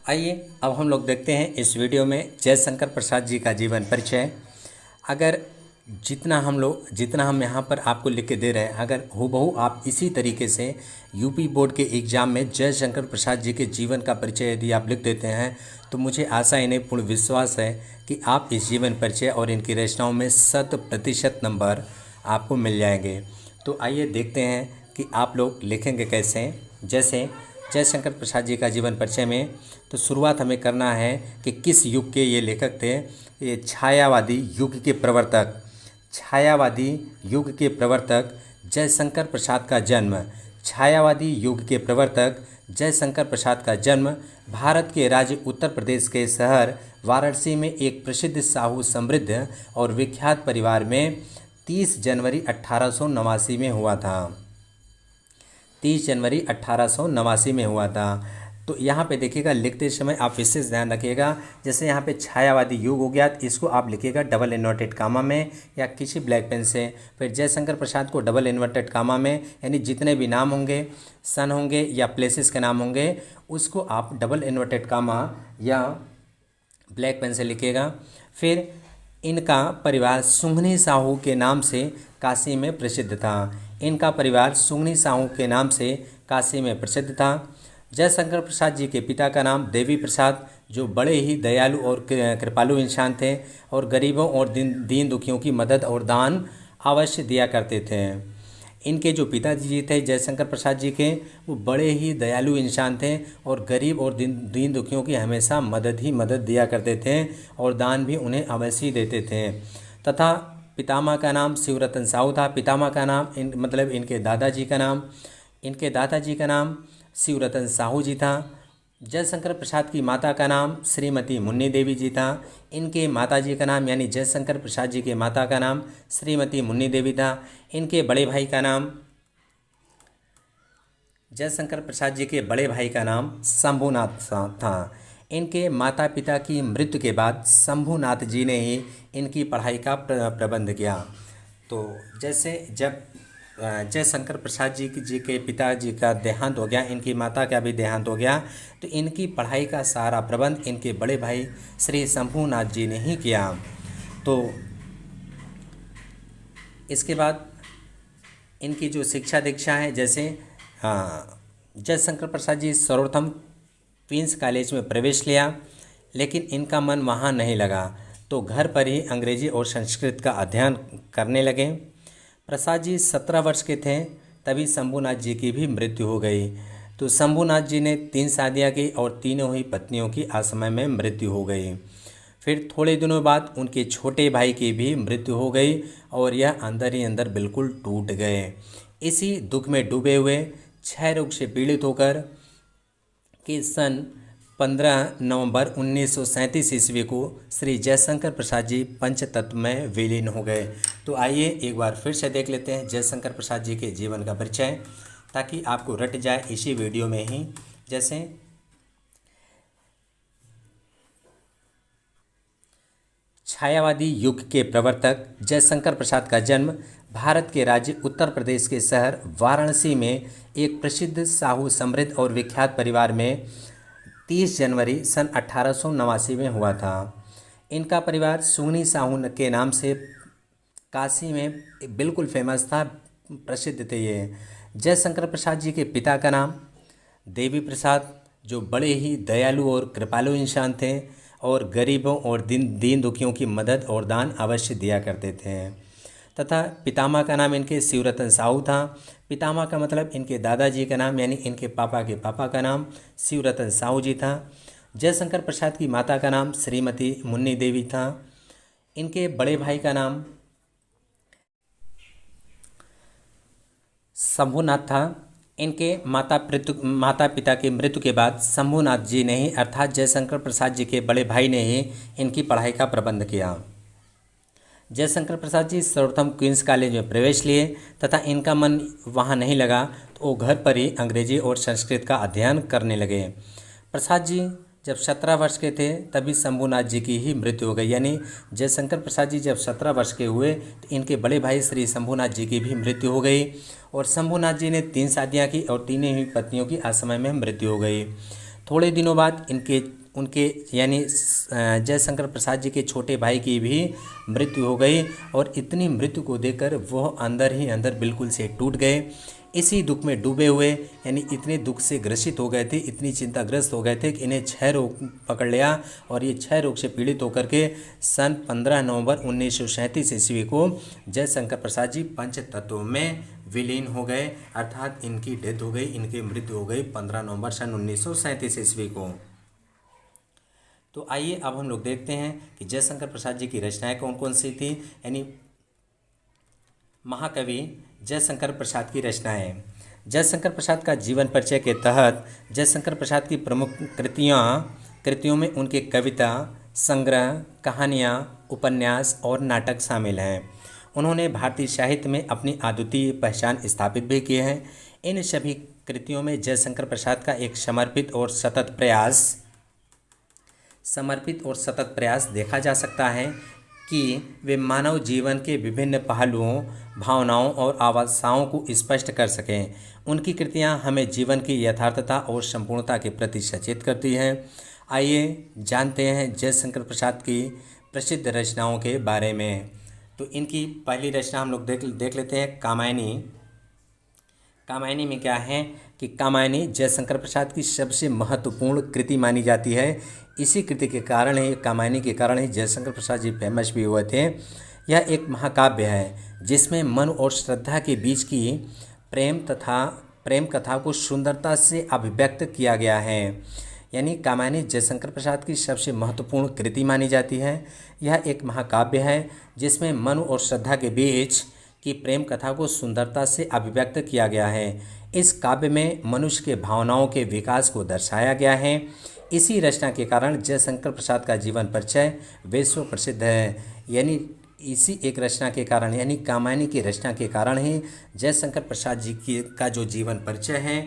आइए अब हम लोग देखते हैं इस वीडियो में जयशंकर प्रसाद जी का जीवन परिचय। अगर जितना हम यहाँ पर आपको लिख के दे रहे हैं, अगर हूबहू आप इसी तरीके से यूपी बोर्ड के एग्ज़ाम में जयशंकर प्रसाद जी के जीवन का परिचय यदि आप लिख देते हैं तो मुझे आशा इन्हें पूर्ण विश्वास है कि आप इस जीवन परिचय और इनकी रचनाओं में 100% नंबर आपको मिल जाएंगे। तो आइए देखते हैं कि आप लोग लिखेंगे कैसे। जैसे जयशंकर प्रसाद जी का जीवन परिचय में तो शुरुआत हमें करना है कि किस युग के ये लेखक थे। ये छायावादी युग के प्रवर्तक, छायावादी युग के प्रवर्तक जयशंकर प्रसाद का जन्म। छायावादी युग के प्रवर्तक जयशंकर प्रसाद का जन्म भारत के राज्य उत्तर प्रदेश के शहर वाराणसी में एक प्रसिद्ध साहू समृद्ध और विख्यात परिवार में 30 जनवरी 1889 में हुआ था। 30 जनवरी 1889 में हुआ था। तो यहाँ पे देखिएगा, लिखते समय आप विशेष ध्यान रखिएगा। जैसे यहाँ पे छायावादी युग हो गया तो इसको आप लिखिएगा डबल इन्वर्टेड कामा में या किसी ब्लैक पेन से। फिर जयशंकर प्रसाद को डबल इन्वर्टेड कामा में, यानी जितने भी नाम होंगे, सन होंगे या प्लेसेस के नाम होंगे, उसको आप डबल इन्वर्टेड कामा या ब्लैक पेन से लिखिएगा। फिर इनका परिवार सुंघनी साहू के नाम से काशी में प्रसिद्ध था। इनका परिवार सुंघनी साहू के नाम से काशी में प्रसिद्ध था। जयशंकर प्रसाद जी के पिता का नाम देवी प्रसाद, जो बड़े ही दयालु और कृपालु इंसान थे और गरीबों और दीन दुखियों की मदद और दान अवश्य दिया करते थे। इनके जो पिताजी जी थे जयशंकर प्रसाद जी के, वो बड़े ही दयालु इंसान थे और गरीब और दीन दुखियों की हमेशा मदद दिया करते थे और दान भी उन्हें अवश्य देते थे। तथा पितामह का नाम शिवरतन साहू था। पितामह का नाम मतलब इनके दादाजी का नाम शिवरतन साहू जी था। जयशंकर प्रसाद की माता का नाम श्रीमती मुन्नी देवी जी था। इनके माताजी का नाम, यानी जयशंकर प्रसाद जी के माता का नाम श्रीमती मुन्नी देवी था। इनके बड़े भाई का नाम, जयशंकर प्रसाद जी के बड़े भाई का नाम शंभुनाथ था। इनके माता पिता की मृत्यु के बाद शंभुनाथ जी ने ही इनकी पढ़ाई का प्रबंध किया। तो जैसे जब जयशंकर प्रसाद जी के पिताजी का देहांत हो गया, इनकी माता का भी देहांत हो गया, तो इनकी पढ़ाई का सारा प्रबंध इनके बड़े भाई श्री शंभुनाथ जी ने ही किया। तो इसके बाद इनकी जो शिक्षा दीक्षा है, जैसे जयशंकर प्रसाद जी सर्वप्रथम क्वींस कॉलेज में प्रवेश लिया, लेकिन इनका मन वहाँ नहीं लगा, तो घर पर ही अंग्रेजी और संस्कृत का अध्ययन करने लगे। प्रसाद जी 17 वर्ष के थे तभी शंभुनाथ जी की भी मृत्यु हो गई। तो शंभुनाथ जी ने 3 शादियाँ की और तीनों ही पत्नियों की असमय में मृत्यु हो गई। फिर थोड़े दिनों बाद उनके छोटे भाई की भी मृत्यु हो गई और यह अंदर ही अंदर बिल्कुल टूट गए। इसी दुख में डूबे हुए क्षय रोग से पीड़ित होकर कि सन 15 नवंबर 1937 ईस्वी को श्री जयशंकर प्रसाद जी पंचतत्व में विलीन हो गए। तो आइए एक बार फिर से देख लेते हैं जयशंकर प्रसाद जी के जीवन का परिचय, ताकि आपको रट जाए इसी वीडियो में ही। जैसे छायावादी युग के प्रवर्तक जयशंकर प्रसाद का जन्म भारत के राज्य उत्तर प्रदेश के शहर वाराणसी में एक प्रसिद्ध साहू समृद्ध और विख्यात परिवार में 30 जनवरी सन 1889 में हुआ था। इनका परिवार सुंघनी साहू के नाम से काशी में बिल्कुल फेमस था, प्रसिद्ध थे ये। जयशंकर प्रसाद जी के पिता का नाम देवी प्रसाद, जो बड़े ही दयालु और कृपालु इंसान थे और गरीबों और दीन दुखियों की मदद और दान अवश्य दिया करते थे। तथा पितामह का नाम इनके शिवरतन साहू था। पितामह का मतलब इनके दादाजी का नाम, यानी इनके पापा के पापा का नाम शिवरतन साहू जी था। जयशंकर प्रसाद की माता का नाम श्रीमती मुन्नी देवी था। इनके बड़े भाई का नाम शंभुनाथ था। इनके माता पिता की मृत्यु के बाद शंभुनाथ जी ने ही, अर्थात जयशंकर प्रसाद जी के बड़े भाई ने ही इनकी पढ़ाई का प्रबंध किया। जयशंकर प्रसाद जी सर्वप्रथम क्वींस कॉलेज में प्रवेश लिए तथा इनका मन वहाँ नहीं लगा, तो वो घर पर ही अंग्रेजी और संस्कृत का अध्ययन करने लगे। प्रसाद जी जब 17 वर्ष के थे तभी शंभुनाथ जी की ही मृत्यु हो गई, यानी जयशंकर प्रसाद जी जब 17 वर्ष के हुए तो इनके बड़े भाई श्री शंभुनाथ जी की भी मृत्यु हो गई और शंभुनाथ जी ने 3 शादियाँ की और तीनों ही पत्नियों की असमय में मृत्यु हो गई। थोड़े दिनों बाद उनके यानी जयशंकर प्रसाद जी के छोटे भाई की भी मृत्यु हो गई और इतनी मृत्यु को देखकर वह अंदर ही अंदर बिल्कुल से टूट गए। इसी दुख में डूबे हुए यानी इतने दुख से ग्रसित हो गए थे, इतनी चिंताग्रस्त हो गए थे कि इन्हें क्षय रोग पकड़ लिया और ये क्षय रोग से पीड़ित होकर के सन 15 नवंबर 1937 ईस्वी को जयशंकर प्रसाद जी पंच तत्वों में विलीन हो गए, अर्थात इनकी डेथ हो गई, इनकी मृत्यु हो गई 15 नवंबर सन 1937 ईस्वी को। तो आइए अब हम लोग देखते हैं कि जयशंकर प्रसाद जी की रचनाएं कौन कौन सी थी, यानी महाकवि जयशंकर प्रसाद की रचनाएं। जयशंकर प्रसाद का जीवन परिचय के तहत जयशंकर प्रसाद की प्रमुख कृतियों में उनके कविता संग्रह, कहानियाँ, उपन्यास और नाटक शामिल हैं। उन्होंने भारतीय साहित्य में अपनी अद्वितीय पहचान स्थापित भी की है। इन सभी कृतियों में जयशंकर प्रसाद का एक समर्पित और सतत प्रयास देखा जा सकता है कि वे मानव जीवन के विभिन्न पहलुओं, भावनाओं और आवासाओं को स्पष्ट कर सकें। उनकी कृतियां हमें जीवन की यथार्थता और संपूर्णता के प्रति सचेत करती हैं। आइए जानते हैं जयशंकर प्रसाद की प्रसिद्ध रचनाओं के बारे में। तो इनकी पहली रचना हम लोग देख लेते हैं, कामायनी। कामायनी में क्या है कि कामायनी जयशंकर प्रसाद की सबसे महत्वपूर्ण कृति मानी जाती है। इसी कृति के कारण ही, कामायनी के कारण ही जयशंकर प्रसाद जी फेमस भी हुए थे। यह एक महाकाव्य है जिसमें मन और श्रद्धा के बीच की प्रेम कथा को सुंदरता से अभिव्यक्त किया गया है। यानी कामायनी जयशंकर प्रसाद की सबसे महत्वपूर्ण कृति मानी जाती है। यह एक महाकाव्य है जिसमें मन और श्रद्धा के बीच की प्रेम कथा को सुंदरता से अभिव्यक्त किया गया है। इस काव्य में मनुष्य के भावनाओं के विकास को दर्शाया गया है। इसी रचना के कारण जयशंकर प्रसाद का जीवन परिचय विश्व प्रसिद्ध है। यानी इसी एक रचना के कारण, यानी कामायनी की रचना के कारण ही जयशंकर प्रसाद जी का जो जीवन परिचय है,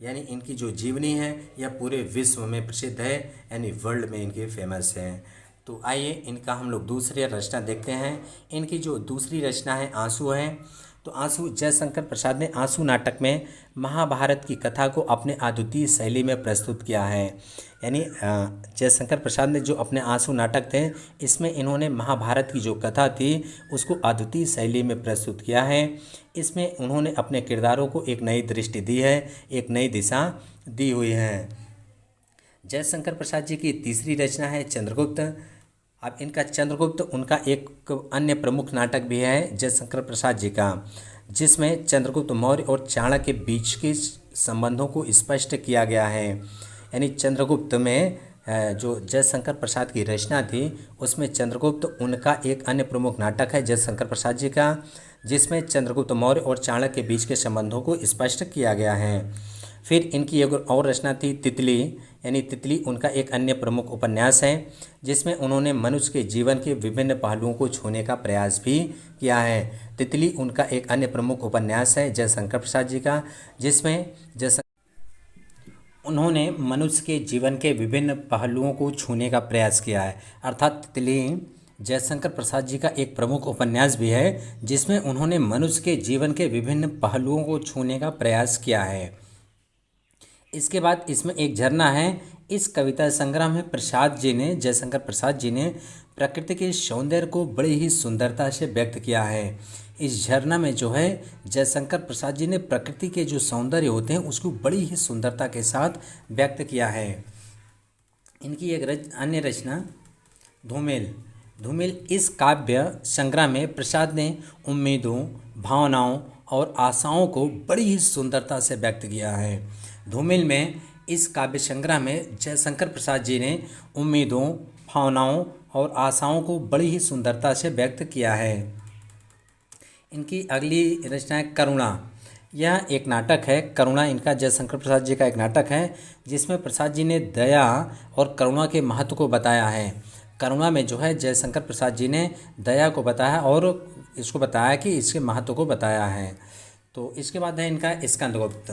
यानी इनकी जो जीवनी है, यह पूरे विश्व में प्रसिद्ध है, यानी वर्ल्ड में इनके फेमस है। तो आइए इनका हम लोग दूसरी रचना देखते हैं। इनकी जो दूसरी रचना है आंसू है। तो आंसू, जयशंकर प्रसाद ने आंसू नाटक में महाभारत की कथा को अपने अद्वितीय शैली में प्रस्तुत किया है। यानी जयशंकर प्रसाद ने जो अपने आंसू नाटक थे, इसमें इन्होंने महाभारत की जो कथा थी उसको अद्वितीय शैली में प्रस्तुत किया है। इसमें उन्होंने अपने किरदारों को एक नई दृष्टि दी है, एक नई दिशा दी हुई है। जयशंकर प्रसाद जी की तीसरी रचना है चंद्रगुप्त। अब इनका चंद्रगुप्त उनका एक अन्य प्रमुख नाटक भी है जयशंकर प्रसाद जी का, जिसमें चंद्रगुप्त मौर्य और चाणक्य के बीच के संबंधों को स्पष्ट किया गया है। यानी चंद्रगुप्त में जो जयशंकर प्रसाद की रचना थी उसमें चंद्रगुप्त उनका एक अन्य प्रमुख नाटक है जयशंकर प्रसाद जी का, जिसमें चंद्रगुप्त मौर्य और चाणक्य के बीच के संबंधों को स्पष्ट किया गया है। फिर इनकी एक और रचना थी तितली। यानी तितली उनका एक अन्य प्रमुख उपन्यास है जिसमें उन्होंने मनुष्य के जीवन के विभिन्न पहलुओं को छूने का प्रयास भी किया है। तितली उनका एक अन्य प्रमुख उपन्यास है जयशंकर प्रसाद जी का, जिसमें उन्होंने मनुष्य के जीवन के विभिन्न पहलुओं को छूने का प्रयास किया है। अर्थात तितली जयशंकर प्रसाद जी का एक प्रमुख उपन्यास भी है जिसमें उन्होंने मनुष्य के जीवन के विभिन्न पहलुओं को छूने का प्रयास किया है। इसके बाद इसमें एक झरना है। इस कविता संग्रह में जयशंकर प्रसाद जी ने प्रकृति के सौंदर्य को बड़ी ही सुंदरता से व्यक्त किया है। इस झरना में जो है जयशंकर प्रसाद जी ने प्रकृति के जो सौंदर्य होते हैं उसको बड़ी ही सुंदरता के साथ व्यक्त किया है। इनकी एक अन्य रचना धूमिल। इस काव्य संग्रह में प्रसाद ने उम्मीदों, भावनाओं और आशाओं को बड़ी ही सुंदरता से व्यक्त किया है। धूमिल में इस काव्य संग्रह में जयशंकर प्रसाद जी ने उम्मीदों, भावनाओं और आशाओं को बड़ी ही सुंदरता से व्यक्त किया है। इनकी अगली रचना है करुणा। यह एक नाटक है। करुणा इनका जयशंकर प्रसाद जी का एक नाटक है जिसमें प्रसाद जी ने दया और करुणा के महत्व को बताया है। करुणा में जो है जयशंकर प्रसाद जी ने दया को बताया और इसको बताया कि इसके महत्व को बताया है। तो इसके बाद है इनका स्कंदगुप्त।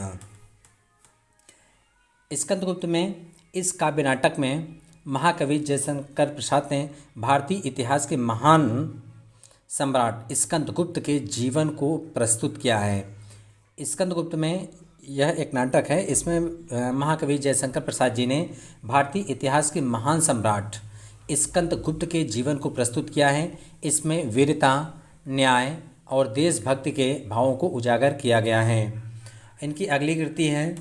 स्कंदगुप्त में इस काव्य नाटक में महाकवि जयशंकर प्रसाद ने भारतीय इतिहास के महान सम्राट स्कंदगुप्त के जीवन को प्रस्तुत किया है। स्कंदगुप्त में यह एक नाटक है। इसमें महाकवि जयशंकर प्रसाद जी ने भारतीय इतिहास के महान सम्राट स्कंदगुप्त के जीवन को प्रस्तुत किया है। इसमें वीरता, न्याय और देशभक्ति के भावों को उजागर किया गया है। इनकी अगली कृति है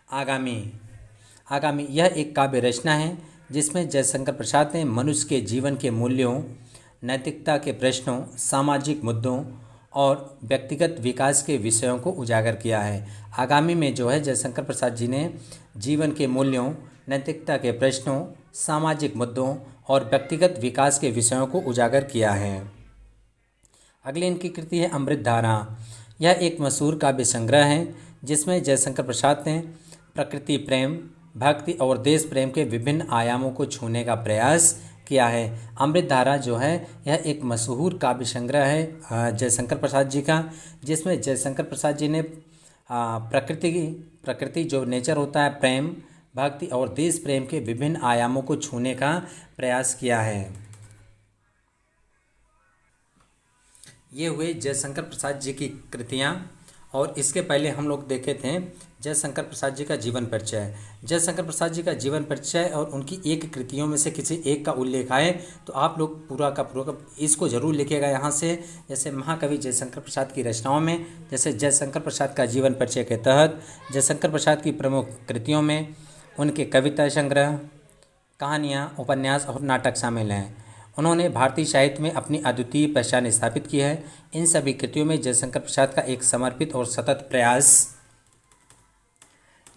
आगामी। आगामी यह एक काव्य रचना है जिसमें जयशंकर प्रसाद ने मनुष्य के जीवन के मूल्यों, नैतिकता के प्रश्नों, सामाजिक मुद्दों और व्यक्तिगत विकास के विषयों को उजागर किया है। आगामी में जो है जयशंकर प्रसाद जी ने जीवन के मूल्यों, नैतिकता के प्रश्नों, सामाजिक मुद्दों और व्यक्तिगत विकास के विषयों को उजागर किया है। अगली इनकी कृति है अमृतधारा। यह एक मशहूर काव्य संग्रह है जिसमें जयशंकर प्रसाद ने प्रकृति प्रेम, भक्ति और देश प्रेम के विभिन्न आयामों को छूने का प्रयास किया है। अमृतधारा जो है यह एक मशहूर काव्य संग्रह है जयशंकर प्रसाद जी का, जिसमें जयशंकर प्रसाद जी ने प्रकृति जो नेचर होता है, प्रेम, भक्ति और देश प्रेम के विभिन्न आयामों को छूने का प्रयास किया है। ये हुए जयशंकर प्रसाद जी की कृतियाँ। और इसके पहले हम लोग देखे थे जयशंकर प्रसाद जी का जीवन परिचय। जयशंकर प्रसाद जी का जीवन परिचय और उनकी एक कृतियों में से किसी एक का उल्लेख आए तो आप लोग पूरा का पूरा इसको ज़रूर लिखिएगा यहाँ से। जैसे महाकवि जयशंकर प्रसाद की रचनाओं में, जैसे जयशंकर प्रसाद का जीवन परिचय के तहत जयशंकर प्रसाद की प्रमुख कृतियों में उनके कविता संग्रह, कहानियाँ, उपन्यास और नाटक शामिल हैं। उन्होंने भारतीय साहित्य में अपनी अद्वितीय पहचान स्थापित की है। इन सभी कृतियों में जयशंकर प्रसाद का एक समर्पित और सतत प्रयास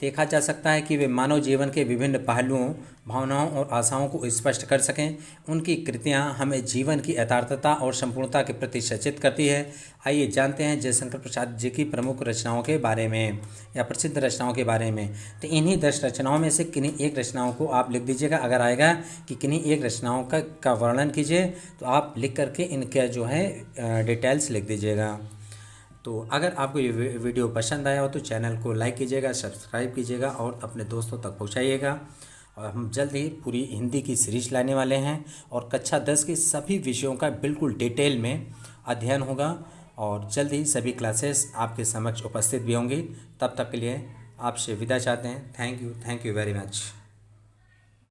देखा जा सकता है कि वे मानव जीवन के विभिन्न पहलुओं, भावनाओं और आशाओं को स्पष्ट कर सकें। उनकी कृतियाँ हमें जीवन की यथार्थता और संपूर्णता के प्रति सचेत करती है। आइए जानते हैं जयशंकर प्रसाद जी की प्रमुख रचनाओं के बारे में या प्रसिद्ध रचनाओं के बारे में। तो इन्हीं 10 रचनाओं में से किन्हीं एक रचनाओं को आप लिख दीजिएगा। अगर आएगा कि किन्हीं एक रचनाओं का वर्णन कीजिए तो आप लिख करके इनका जो है डिटेल्स लिख दीजिएगा। तो अगर आपको ये वीडियो पसंद आया हो तो चैनल को लाइक कीजिएगा, सब्सक्राइब कीजिएगा और अपने दोस्तों तक पहुंचाइएगा। और हम जल्द ही पूरी हिंदी की सीरीज लाने वाले हैं और कक्षा 10 के सभी विषयों का बिल्कुल डिटेल में अध्ययन होगा और जल्द ही सभी क्लासेस आपके समक्ष उपस्थित भी होंगी। तब तक के लिए आपसे विदा चाहते हैं। Thank you very much.